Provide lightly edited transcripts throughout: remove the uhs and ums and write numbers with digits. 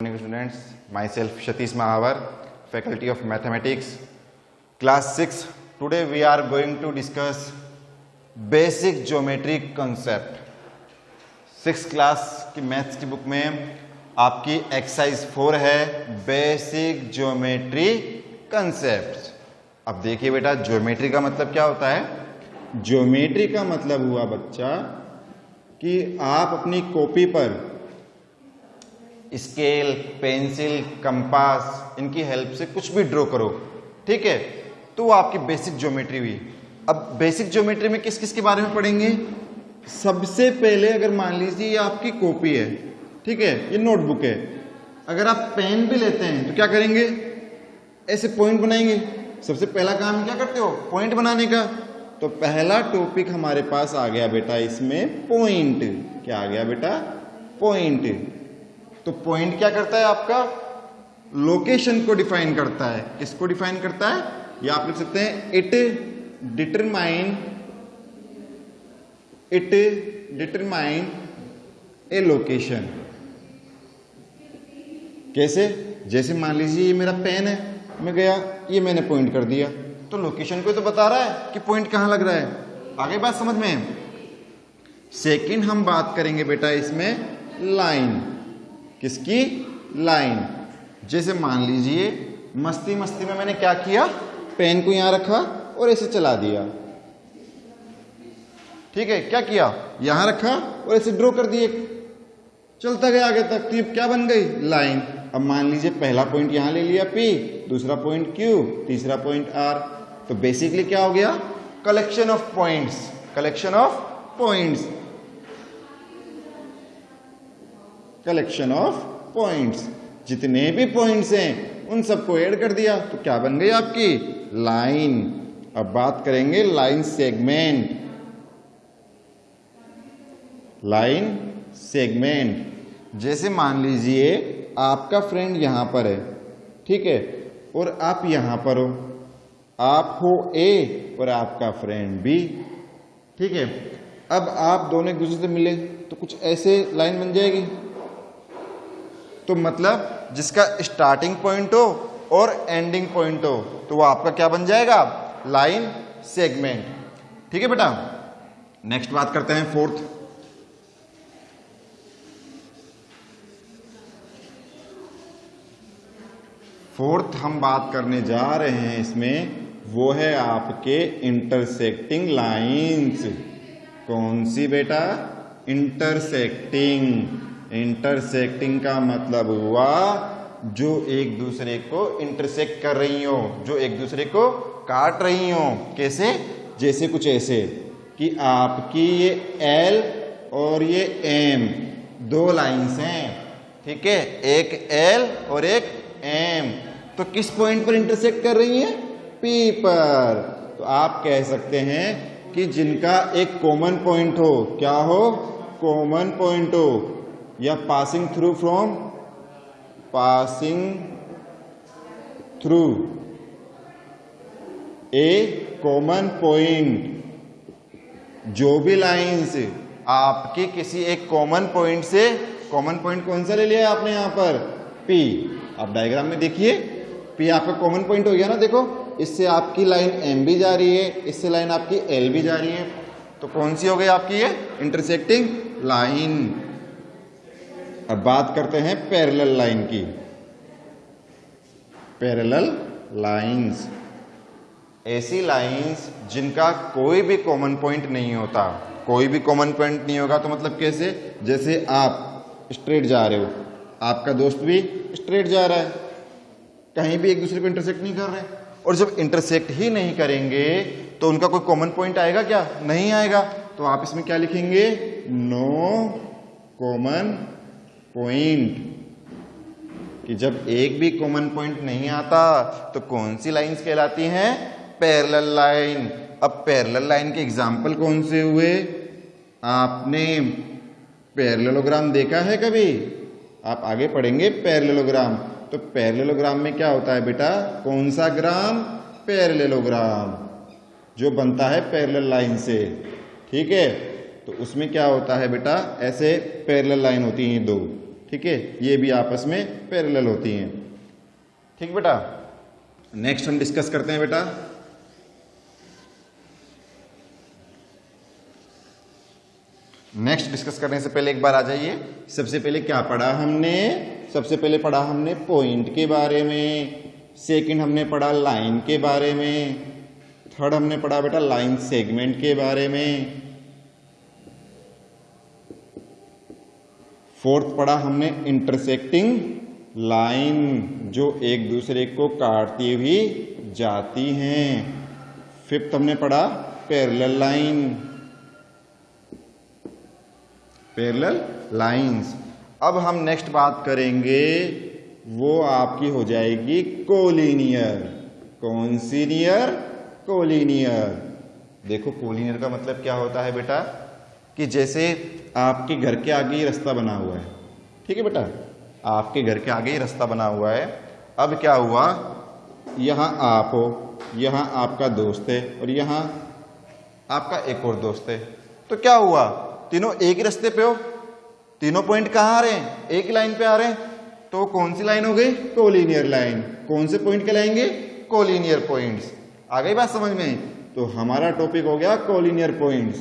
Morning students, myself Satish Mahavar, faculty of mathematics, class 6. Today we are going to discuss basic geometry concept. 6th class की maths की book में आपकी exercise 4 है basic geometry concept. अब देखिए बेटा, geometry का मतलब क्या होता है? ज्योमेट्री का मतलब हुआ बच्चा कि आप अपनी कॉपी पर स्केल, पेंसिल, कंपास इनकी हेल्प से कुछ भी ड्रॉ करो, ठीक है? तो वो आपकी बेसिक ज्योमेट्री हुई। अब बेसिक ज्योमेट्री में किस किस के बारे में पढ़ेंगे? सबसे पहले अगर मान लीजिए ये आपकी कॉपी है, ठीक है, ये नोटबुक है, अगर आप पेन भी लेते हैं तो क्या करेंगे? ऐसे पॉइंट बनाएंगे। सबसे पहला काम क्या करते हो? पॉइंट बनाने का। तो पहला टॉपिक हमारे पास आ गया बेटा इसमें पॉइंट। क्या आ गया बेटा? पॉइंट। तो पॉइंट क्या करता है? आपका लोकेशन को डिफाइन करता है। किसको डिफाइन करता है? या आप लिख सकते हैं इट डिटरमाइन ए लोकेशन। कैसे? जैसे मान लीजिए ये मेरा पेन है, मैं गया, ये मैंने पॉइंट कर दिया, तो लोकेशन को तो बता रहा है कि पॉइंट कहां लग रहा है। आगे बात समझ में? सेकंड हम बात करेंगे बेटा इसमें लाइन। किसकी? लाइन। जैसे मान लीजिए मस्ती मस्ती में मैंने क्या किया? पेन को यहां रखा और ऐसे चला दिया, ठीक है? क्या किया? यहां रखा और ऐसे ड्रॉ कर दिए, चलता गया आगे तक, तो ये क्या बन गई? लाइन। अब मान लीजिए पहला पॉइंट यहां ले लिया P, दूसरा पॉइंट Q, तीसरा पॉइंट R। तो बेसिकली क्या हो गया? Collection of points. Collection of points. Collection of points. जितने भी पॉइंट्स हैं उन सबको ऐड कर दिया, तो क्या बन गई आपकी? लाइन। अब बात करेंगे लाइन सेगमेंट। Line segment. जैसे मान लीजिए आपका फ्रेंड यहां पर है, ठीक है, और आप यहां पर हो। आप हो A और आपका फ्रेंड B, ठीक है। अब आप दोनों एक दूसरे से मिले तो कुछ ऐसे लाइन बन जाएगी। तो मतलब जिसका स्टार्टिंग पॉइंट हो और एंडिंग पॉइंट हो तो वो आपका क्या बन जाएगा? लाइन सेगमेंट, ठीक है बेटा। नेक्स्ट बात करते हैं फोर्थ। फोर्थ हम बात करने जा रहे हैं इसमें, वो है आपके इंटरसेक्टिंग लाइंस। कौन सी बेटा? इंटरसेक्टिंग। इंटरसेक्टिंग का मतलब हुआ जो एक दूसरे को इंटरसेक्ट कर रही हो, जो एक दूसरे को काट रही हो। कैसे? जैसे कुछ ऐसे कि आपकी ये L और ये M दो लाइंस हैं, ठीक है, एक L और एक M। तो किस पॉइंट पर इंटरसेक्ट कर रही हैं? P पर। तो आप कह सकते हैं कि जिनका एक कॉमन पॉइंट हो, क्या हो? कॉमन पॉइंट हो, या passing through a common point. जो भी लाइंस आपकी किसी एक कॉमन पॉइंट से, कॉमन पॉइंट कौन सा ले लिया है आपने यहां पर? P। आप डायग्राम में देखिए, P आपका कॉमन पॉइंट हो गया ना। देखो, इससे आपकी लाइन M भी जा रही है, इससे लाइन आपकी L भी जा रही है, तो कौन सी हो गई आपकी ये? Intersecting line. अब बात करते हैं पैरेलल लाइन की। पैरेलल लाइंस ऐसी लाइंस जिनका कोई भी कॉमन पॉइंट नहीं होता। कोई भी कॉमन पॉइंट नहीं होगा तो मतलब कैसे? जैसे आप स्ट्रेट जा रहे हो, आपका दोस्त भी स्ट्रेट जा रहा है, कहीं भी एक दूसरे को इंटरसेक्ट नहीं कर रहे, और जब इंटरसेक्ट ही नहीं करेंगे तो उनका कोई कॉमन पॉइंट आएगा क्या? नहीं आएगा। तो आप इसमें क्या लिखेंगे? No common point. कि जब एक भी कॉमन पॉइंट नहीं आता तो कौन सी लाइंस कहलाती हैं? Parallel line. अब पैरेलल लाइन के एग्जाम्पल कौन से हुए? आपने पैरेललोग्राम देखा है कभी? आप आगे पढ़ेंगे पैरेललोग्राम। तो पैरेललोग्राम में क्या होता है बेटा? कौन सा ग्राम? पैरेललोग्राम, जो बनता है पैरेलल लाइन से, ठीक है। तो उसमें क्या होता है बेटा? ऐसे पैरेलल लाइन होती हैं दो, ठीक है, ये भी आपस में पैरेलल होती हैं। ठीक बेटा, नेक्स्ट हम डिस्कस करते हैं बेटा नेक्स्ट डिस्कस करने से पहले एक बार आ जाइए। सबसे पहले क्या पढ़ा हमने? सबसे पहले पढ़ा हमने पॉइंट के बारे में, सेकंड हमने पढ़ा लाइन के बारे में, थर्ड हमने पढ़ा बेटा लाइन सेगमेंट के बारे में, फोर्थ पढ़ा हमने इंटरसेक्टिंग लाइन जो एक दूसरे को काटती हुई जाती हैं, फिफ्थ हमने पढ़ा पैरेलल लाइन, पैरेलल लाइंस। अब हम नेक्स्ट बात करेंगे वो आपकी हो जाएगी कोलिनियर। कौन सी नियर? कोलिनियर। देखो कोलिनियर का मतलब क्या होता है बेटा कि जैसे आपके घर के आगे ही रास्ता बना हुआ है, ठीक है बेटा, आपके घर के आगे ही रास्ता बना हुआ है। अब क्या हुआ, यहां आप हो, यहां आपका दोस्त है और यहां आपका एक और दोस्त है, तो क्या हुआ, तीनों एक ही रास्ते पे हो, तीनों पॉइंट कहां आ रहे हैं? एक लाइन पे आ रहे हैं, तो कौन सी लाइन हो गई? Collinear line. कौन से पॉइंट कहलाएंगे? Collinear points. आ गई बात समझ में? तो हमारा टॉपिक हो गया कोलिनियर पॉइंट्स।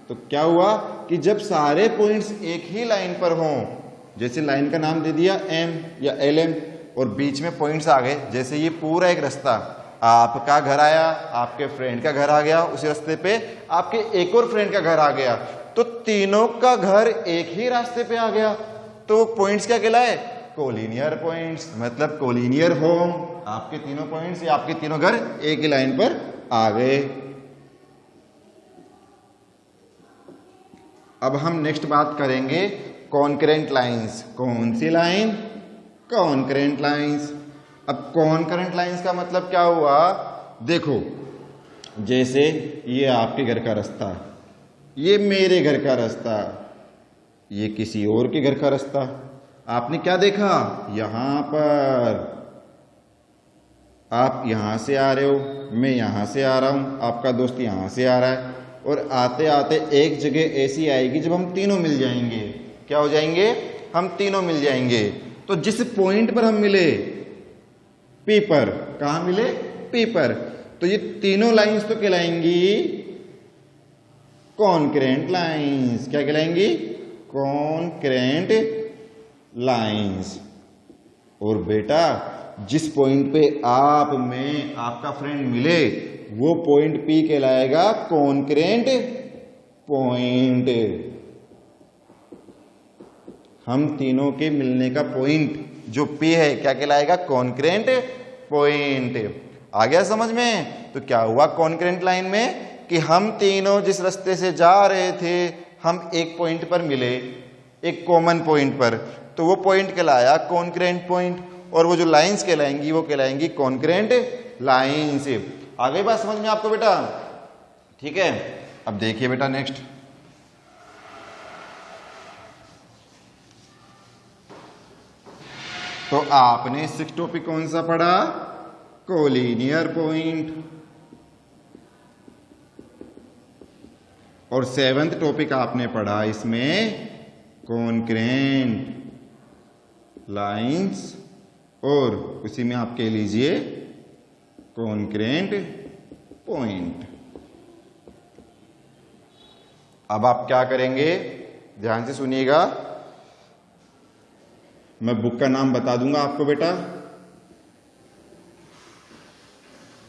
तो क्या हुआ कि जब सारे पॉइंट्स एक ही लाइन पर हों, जैसे लाइन का नाम दे दिया एम या एल एम, और बीच में पॉइंट्स आ गए, जैसे ये पूरा एक रास्ता, आपका घर आया, आपके फ्रेंड का घर आ गया, उसी रास्ते पे आपके एक और फ्रेंड का घर आ गया, तो तीनों का घर एक ही रास्ते पे आ गया, तो पॉइंट्स क्या कहलाए? Collinear points. मतलब कोलिनियर होम, आपके तीनों पॉइंट्स या आपके तीनों घर एक ही लाइन पर आ गए। अब हम नेक्स्ट बात करेंगे कॉन्करेंट लाइंस। कौन सी लाइन? Concurrent lines. अब कॉन्करेंट लाइंस का मतलब क्या हुआ? देखो, जैसे ये आपके घर का रास्ता, ये मेरे घर का रास्ता, ये किसी और के घर का रास्ता, आपने क्या देखा? यहां पर आप यहां से आ रहे हो, मैं यहां से आ रहा हूं, आपका दोस्त यहां से आ रहा है, और आते आते एक जगह ऐसी आएगी जब हम तीनों मिल जाएंगे। क्या हो जाएंगे? हम तीनों मिल जाएंगे। तो जिस पॉइंट पर हम मिले, पी पर, कहां मिले? पी पर, तो ये तीनों लाइंस तो कहलाएंगी कॉन्करेंट लाइंस। क्या कहलाएंगी? Concurrent lines. और बेटा जिस पॉइंट पे आप में आपका फ्रेंड मिले, वो पॉइंट पी कहलाएगा कॉन्करेंट पॉइंट। हम तीनों के मिलने का पॉइंट जो पी है क्या कहलाएगा? Concurrent point. आ गया समझ में? तो क्या हुआ कॉन्करेंट लाइन में कि हम तीनों जिस रास्ते से जा रहे थे, हम एक पॉइंट पर मिले, एक कॉमन पॉइंट पर, तो वो पॉइंट कहलाया कॉन्करेंट पॉइंट, और वो जो लाइंस कहलाएंगी वो कहलाएंगी कॉन्करेंट लाइंस। आ गई बात समझ में आपको बेटा? ठीक है, अब देखिए बेटा नेक्स्ट, तो आपने सिक्स टॉपिक कौन सा पढ़ा? Collinear point. और सेवेंथ टॉपिक आपने पढ़ा इसमें कॉन्करेंट लाइंस, और उसी में आप कह लीजिए कॉन्करेंट पॉइंट। अब आप क्या करेंगे? ध्यान से सुनिएगा, मैं बुक का नाम बता दूंगा आपको बेटा।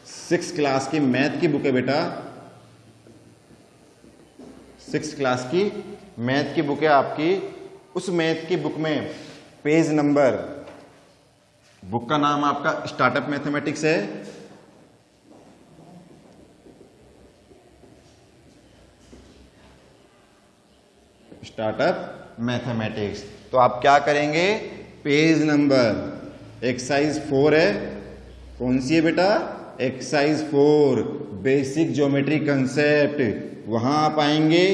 6th क्लास की मैथ की बुक है बेटा, 6th क्लास की मैथ की बुक है आपकी। उस मैथ की बुक में पेज नंबर, बुक का नाम आपका स्टार्टअप मैथमेटिक्स है, स्टार्टअप मैथमेटिक्स। तो आप क्या करेंगे? पेज नंबर एक्सरसाइज 4 है, कौन सी है बेटा? एक्सरसाइज 4 बेसिक ज्योमेट्री कंसेप्ट, वहां आप आएंगे,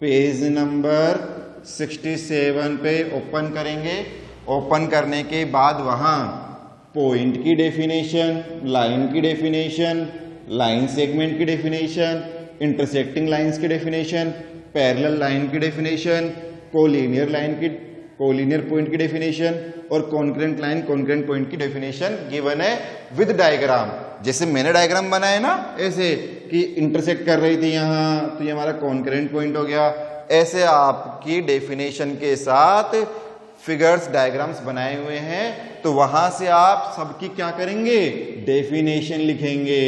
पेज नंबर 67 पे ओपन करेंगे। ओपन करने के बाद वहां पॉइंट की डेफिनेशन, लाइन की डेफिनेशन, लाइन सेगमेंट की डेफिनेशन, इंटरसेक्टिंग लाइंस की डेफिनेशन, पैरेलल लाइन की डेफिनेशन, कोलिनियर लाइन की कोलिनियर पॉइंट की डेफिनेशन और कॉन्करेंट लाइन कॉन्करेंट पॉइंट की डेफिनेशन गिवन है विद डायग्राम। जैसे मैंने डायग्राम बनाया ना ऐसे कि इंटरसेक्ट कर रही थी यहां, तो ये हमारा कॉन्करेंट पॉइंट हो गया। ऐसे आपकी डेफिनेशन के साथ फिगर्स डायग्राम्स बनाए हुए हैं, तो वहां से आप सबकी क्या करेंगे, डेफिनेशन लिखेंगे।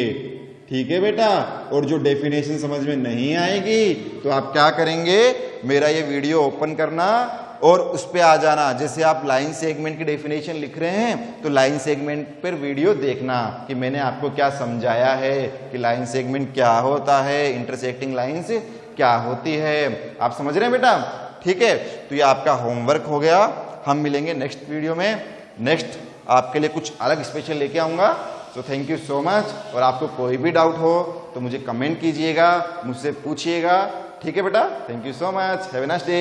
ठीक है बेटा। और जो डेफिनेशन समझ में नहीं आएगी तो आप क्या करेंगे, मेरा ये वीडियो ओपन करना और उस पे आ जाना। जैसे आप लाइन सेगमेंट की डेफिनेशन लिख रहे हैं तो लाइन सेगमेंट पर वीडियो देखना कि मैंने आपको क्या समझाया है कि लाइन सेगमेंट क्या होता है, इंटरसेक्टिंग लाइंस क्या होती है। आप समझ रहे हैं बेटा। ठीक है, तो ये आपका होमवर्क हो गया। हम मिलेंगे नेक्स्ट वीडियो में। नेक्स्ट आपके लिए कुछ अलग स्पेशल लेके आऊंगा। So thank you so much. और आपको कोई भी डाउट हो तो मुझे कमेंट कीजिएगा, मुझसे पूछिएगा। ठीक है बेटा, thank you so much, have a nice day.